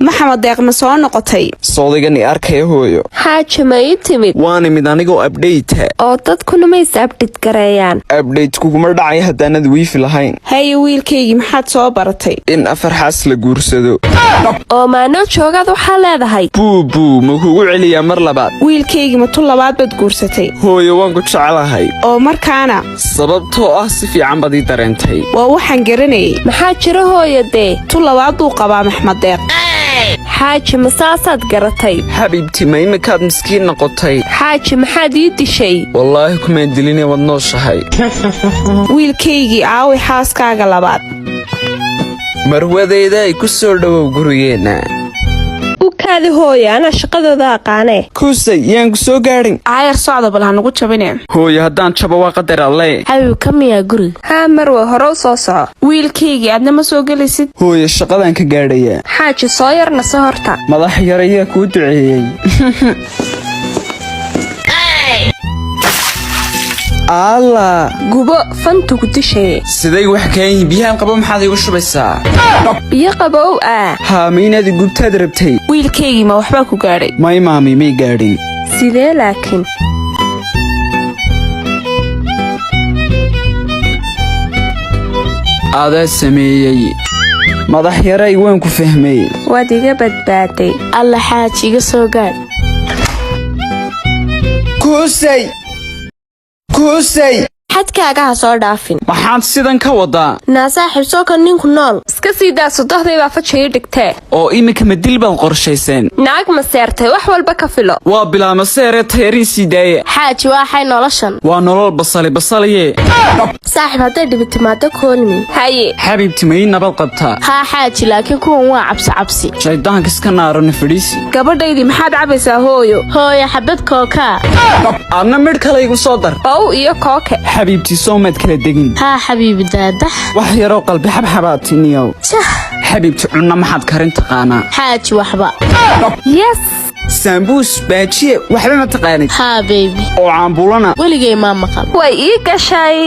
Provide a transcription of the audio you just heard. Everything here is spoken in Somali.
maxamed deeq ma soo noqotay soodigani arkay hooyo xaaji ma ii timid waan imid anigoo update oo dadkuna ma is update gareeyaan update kuguma dhacay haddaanad wiifi lahayn haye wiilkaygii maxaad soo baratay in afar xaas la guursado oo maanoo joogaad waxaa leedahay buubuu ma kugu celiyaa mar labaad wiilkaygii ma tu labaad baad guursatay hooyo waan ku jecelahay oo markaana sababtoo ah si fiican baad ii dareentay waa waxaan garanayay maxaa jira hooyo dee tu labaad buu qabaa maxmed deeq xaaji ma saasaad garatay xabiibti ma imikaad miskiin noqotay xaaji maxaad ii dishay wallaahi kumaan diline waad nooshahay wiilkaygii aaway xaaskaaga labaad marwadeyda ay ku soo dhowow gurigeenna u kaadi hooyo anaa shaqadooda aqaanee kuusay yaan ku soo gaadhin caayar socda bal hanugu jabine hooyo haddaan jabo waa qadar alle xabiibka miyaa guriga haa marwe hore u soo soco wiilkaygii aadna ma soo gelaysid hooyo shaqadaan ka gaadhayaa xaaji soo yarna soo horta madax yar ayaa kuu duceeyey alla gubo fantugu dishaye siday wax kaayihin biyahaan qabo maxaad iigu shubaysaa biyo qabow ah haa ma inaad gubtaad rabtay wiilkaygii ma waxbaa ku gaadhay may maami may gaadhin sidee laakiin adaa sameeyey madax yaray waan ku fahmay waad iga badbaaday alla xaaji iga soo gaadh kuusay xadkaaga ha soo dhaafin maxaad sidan ka wadaa naasaa xibsooka ninku nool iska sii daa sodohday baa fajay dhigtee oo iminka ma dil baad qorshayseen naag ma seertay wax walba ka filo waa bilaama seeree tayarii sii daaya xaaji waxay noloshan waa nolol basaliye saaxiib hadday dhibi timaado koolmi haye xabiibti ma ii nabad qabtaa haa xaaji laakiin kuwan waa cabsi shaydaanka iska naarona fadhiisi gabadhaydii maxaad cabaysaa hooyo hooyo xabad kookaa adna midh kale igu soo dar ow iyo kooke xabiibtii soomaad kala degin haa xabiibi daadax wax yaroo qalbi xabxabaatiniyow jah xabiibti cunna maxaad karin taqaanaa xaaji waxba yes saambuus baajiye waxba ma taqaanid haa beybi oo caambulana weligay maa maqal way ii gashay